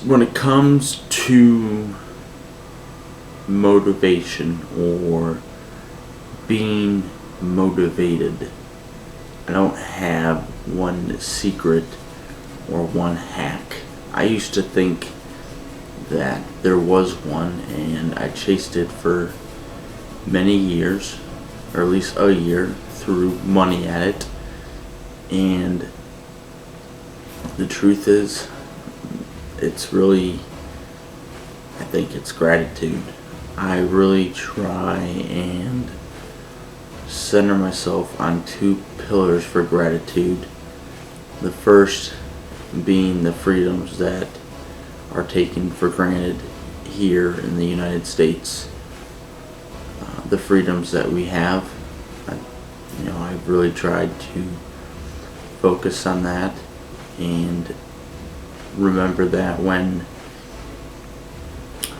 when it comes to motivation or being motivated, I don't have one secret or one hack. I used to think that there was one, and I chased it for many years, or at least a year, threw money at it, and the truth is, it's really, I think it's gratitude. I really try and center myself on two pillars for gratitude. The first being the freedoms that are taken for granted here in the United States. The freedoms that we have, I've really tried to focus on that and remember that when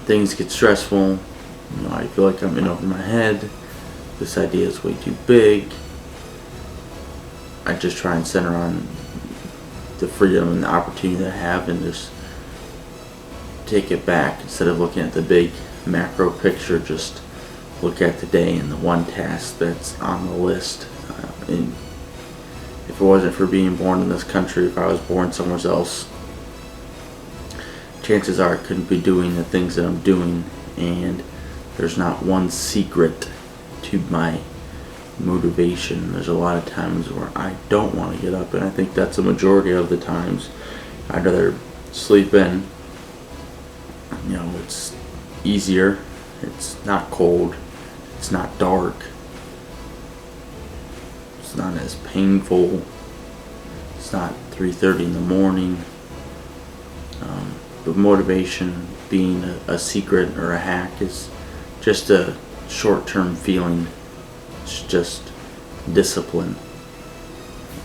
things get stressful, I feel like I'm in over my head, this idea is way too big, I just try and center on the freedom and the opportunity that I have and just take it back. Instead of looking at the big macro picture, just look at the day and the one task that's on the list. And if it wasn't for being born in this country, if I was born somewhere else, chances are I couldn't be doing the things that I'm doing. And there's not one secret to my motivation. There's a lot of times where I don't want to get up, and I think that's a majority of the times. I'd rather sleep in. It's easier, it's not cold, it's not dark, it's not as painful, it's not 3:30 in the morning. But motivation, being a secret or a hack, is just a short-term feeling. It's just discipline.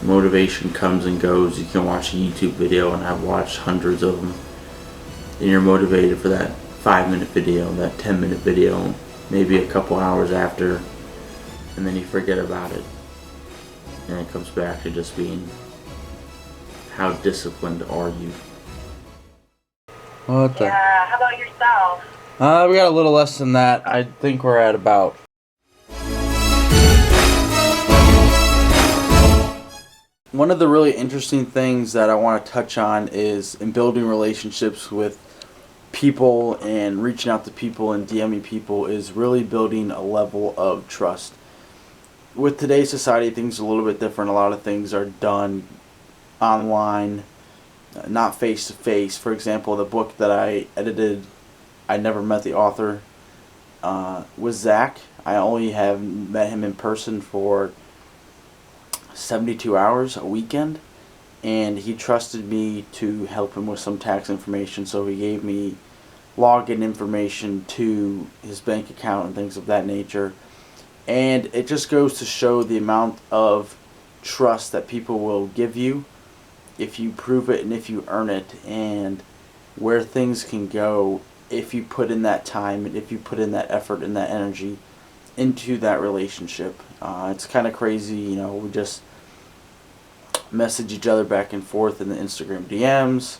Motivation comes and goes. You can watch a YouTube video, and I've watched hundreds of them, and you're motivated for that 5-minute video, that 10-minute video, maybe a couple hours after, and then you forget about it. And it comes back to just being, how disciplined are you? What the? Yeah, how about yourself? We got a little less than that. I think we're at about... One of the really interesting things that I want to touch on is in building relationships with people and reaching out to people and DMing people is really building a level of trust. With today's society, things are a little bit different. A lot of things are done online, not face to face. For example, the book that I edited, I never met the author, was Zach. I only have met him in person for 72 hours a weekend, and he trusted me to help him with some tax information, so he gave me login information to his bank account and things of that nature. And it just goes to show the amount of trust that people will give you if you prove it and if you earn it, and where things can go if you put in that time and if you put in that effort and that energy into that relationship. It's kind of crazy, we just message each other back and forth in the Instagram DMs,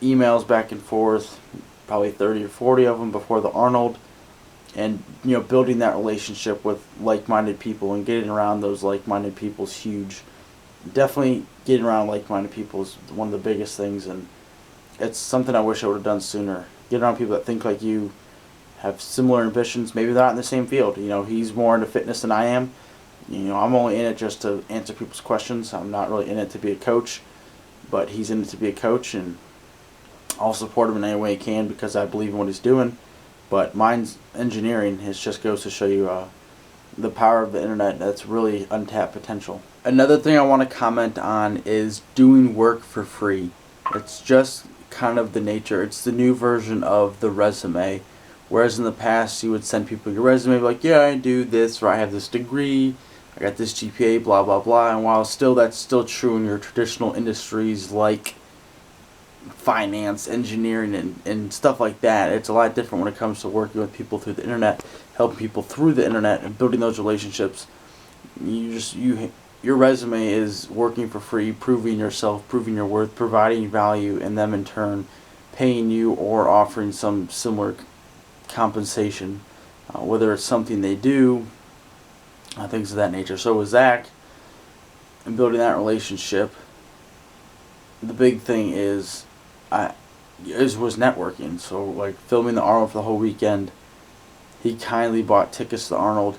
emails back and forth, probably 30 or 40 of them before the Arnold, and building that relationship with like-minded people and getting around those like-minded people is huge. Definitely getting around like-minded people is one of the biggest things, and it's something I wish I would have done sooner. Get around people that think like you, have similar ambitions. Maybe they're not in the same field. He's more into fitness than I am. I'm only in it just to answer people's questions. I'm not really in it to be a coach, but he's in it to be a coach, and I'll support him in any way he can because I believe in what he's doing. But mine's engineering. It just goes to show you the power of the internet. That's really untapped potential. Another thing I want to comment on is doing work for free. It's just kind of the nature. It's the new version of the resume. Whereas in the past, you would send people your resume, like, yeah, I do this, or I have this degree, I got this GPA, blah, blah, blah. And while that's still true in your traditional industries like finance, engineering, and stuff like that, it's a lot different when it comes to working with people through the internet, helping people through the internet, and building those relationships. Your resume is working for free, proving yourself, proving your worth, providing value, and them in turn paying you or offering some similar compensation, whether it's something they do, things of that nature. So with Zach and building that relationship, the big thing was networking. So like filming the Arnold for the whole weekend, he kindly bought tickets to Arnold,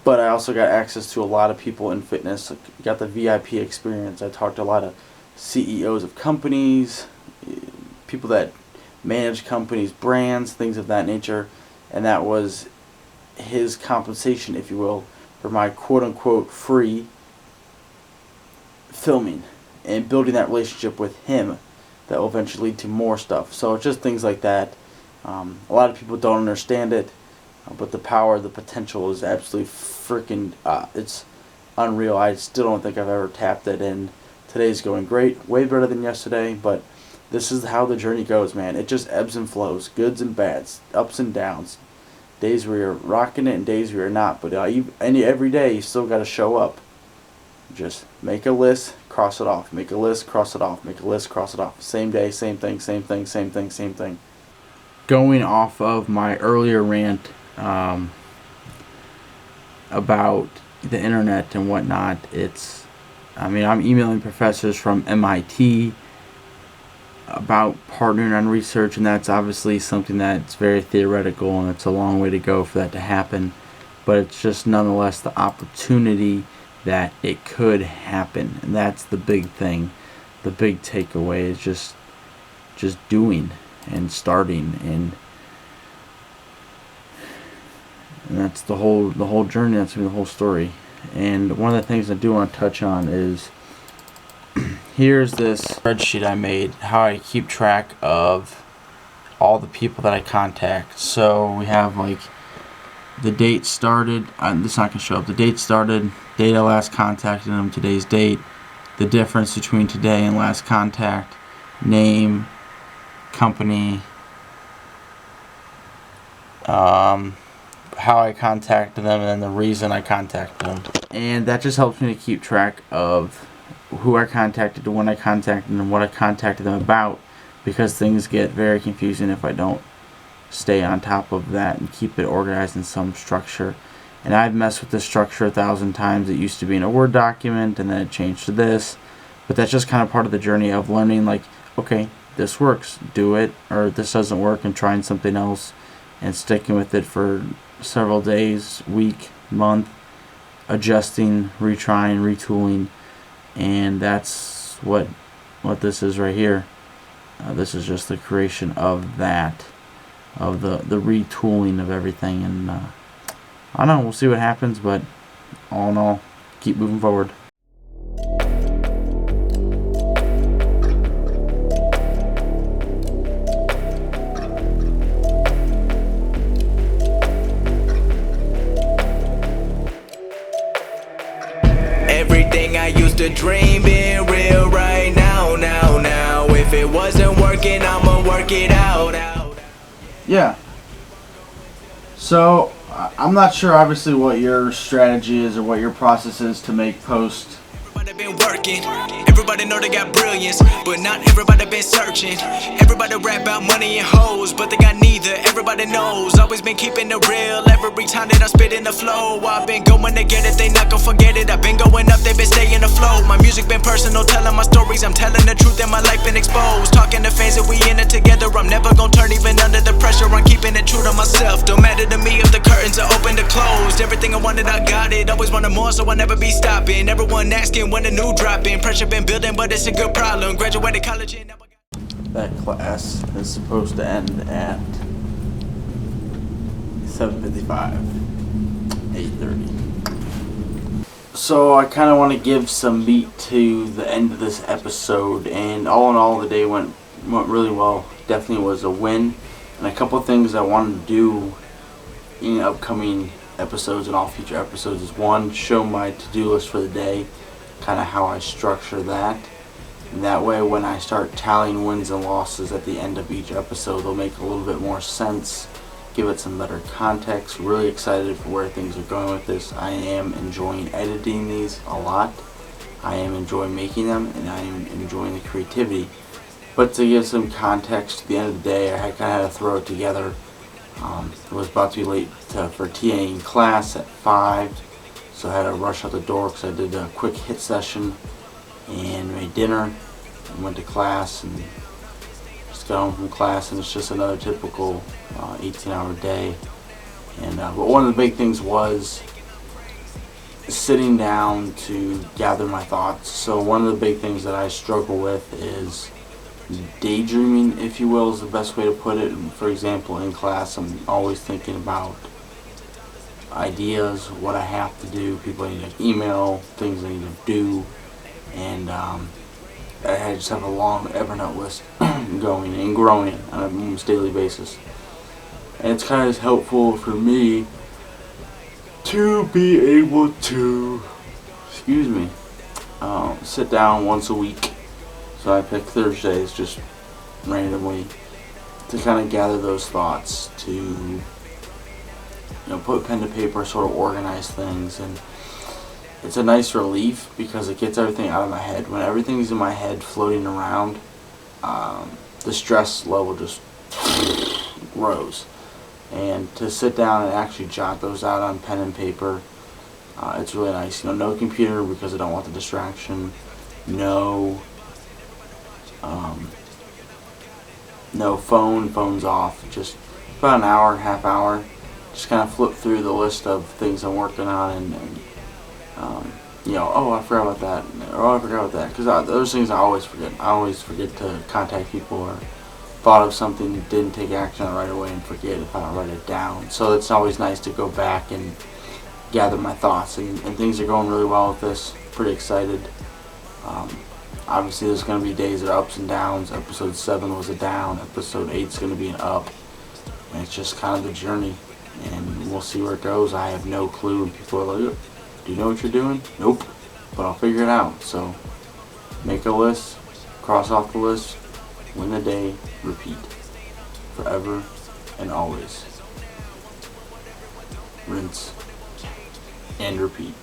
but I also got access to a lot of people in fitness. Got the VIP experience. I talked to a lot of CEOs of companies, people that manage companies, brands, things of that nature, and that was his compensation, if you will, for my quote-unquote free filming and building that relationship with him that will eventually lead to more stuff. So it's just things like that. A lot of people don't understand it, but the power, the potential is absolutely freaking, it's unreal. I still don't think I've ever tapped it, and today's going great, way better than yesterday, but this is how the journey goes, man. It just ebbs and flows, goods and bads, ups and downs, days where you're rocking it and days where you're not, but every day you still got to show up. Just make a list, cross it off, make a list, cross it off, make a list, cross it off. Same day, same thing, same thing, same thing, same thing. Going off of my earlier rant about the internet and whatnot, I'm emailing professors from MIT about partnering on research, and that's obviously something that's very theoretical, and it's a long way to go for that to happen, but it's just nonetheless the opportunity that it could happen, and that's the big thing. The big takeaway is just doing and starting, and that's the whole journey. That's the whole story. And one of the things I do want to touch on is here's this spreadsheet I made, how I keep track of all the people that I contact. So we have like the date started, this is not going to show up, the date started, date I last contacted them, today's date, the difference between today and last contact, name, company, how I contacted them, and then the reason I contacted them. And that just helps me to keep track of who I contacted, when I contacted them, and what I contacted them about, because things get very confusing if I don't stay on top of that and keep it organized in some structure. And I've messed with this structure 1,000 times. It used to be in a Word document, and then it changed to this. But that's just kind of part of the journey of learning, like, okay, this works, do it, or this doesn't work, and trying something else and sticking with it for several days, week, month, adjusting, retrying, retooling. And that's what this is right here. This is just the creation of that, of the retooling of everything. And I don't know, we'll see what happens, but all in all, keep moving forward. Everything I used to dream being real right now. If it wasn't working, I'ma work it out. Yeah. So, I'm not sure obviously what your strategy is or what your process is to make posts. Everybody been working, everybody know they got brilliance, but not everybody been searching. Everybody rap about money and hoes, but they got neither. Everybody knows, always been keeping it real. Every time that I spit in the flow, I've been going to get it, they not gon' forget it. I've been going up, they been staying afloat. My music been personal, telling my stories. I'm telling the truth and my life been exposed. Talking to fans that we in it together. I'm never gon' turn even under the pressure. I'm keeping it true to myself. Don't matter to me if the curtains are open or closed. Everything I wanted, I got it. Always wanted more, so I'll never be stopping. Everyone asking when the new dropping. Pressure been building, but it's a good problem. Graduated college and never got... That class is supposed to end at 7:55, 8:30. So I kind of want to give some meat to the end of this episode, and all in all, the day went really well. Definitely was a win, and a couple things I wanted to do in upcoming episodes and all future episodes is, one, show my to-do list for the day, kind of how I structure that. And that way, when I start tallying wins and losses at the end of each episode, they'll make a little bit more sense, give it some better context. Really excited for where things are going with this. I am enjoying editing these a lot. I am enjoying making them, and I am enjoying the creativity. But to give some context, at the end of the day, I kind of had to throw it together. I was about to be late for TAing class at 5, so I had to rush out the door because I did a quick HIIT session and made dinner and went to class and just got home from class, and it's just another typical 18-hour day. And but one of the big things was sitting down to gather my thoughts. So one of the big things that I struggle with is daydreaming, if you will, is the best way to put it. For example, in class, I'm always thinking about ideas, what I have to do, people I need to email, things I need to do, and I just have a long Evernote list going and growing on a almost daily basis. And it's kind of helpful for me to be able to, sit down once a week. So I pick Thursdays just randomly to kind of gather those thoughts, to put pen to paper, sort of organize things. And it's a nice relief because it gets everything out of my head. When everything's in my head floating around, the stress level just grows. And to sit down and actually jot those out on pen and paper, it's really nice. No computer because I don't want the distraction. No phone's off. Just about an hour, half hour, just kind of flip through the list of things I'm working on, and oh, I forgot about that, or I forgot about that, because those things I always forget. I always forget to contact people, or thought of something, didn't take action on it right away, and forget if I don't write it down. So it's always nice to go back and gather my thoughts, and things are going really well with this. Pretty excited. Obviously there's going to be days that are ups and downs. Episode 7 was a down, episode 8 is going to be an up, and it's just kind of the journey, and we'll see where it goes. I have no clue, and people are like, do you know what you're doing? Nope, but I'll figure it out. So make a list, cross off the list, win the day, repeat, forever and always. Rinse and repeat.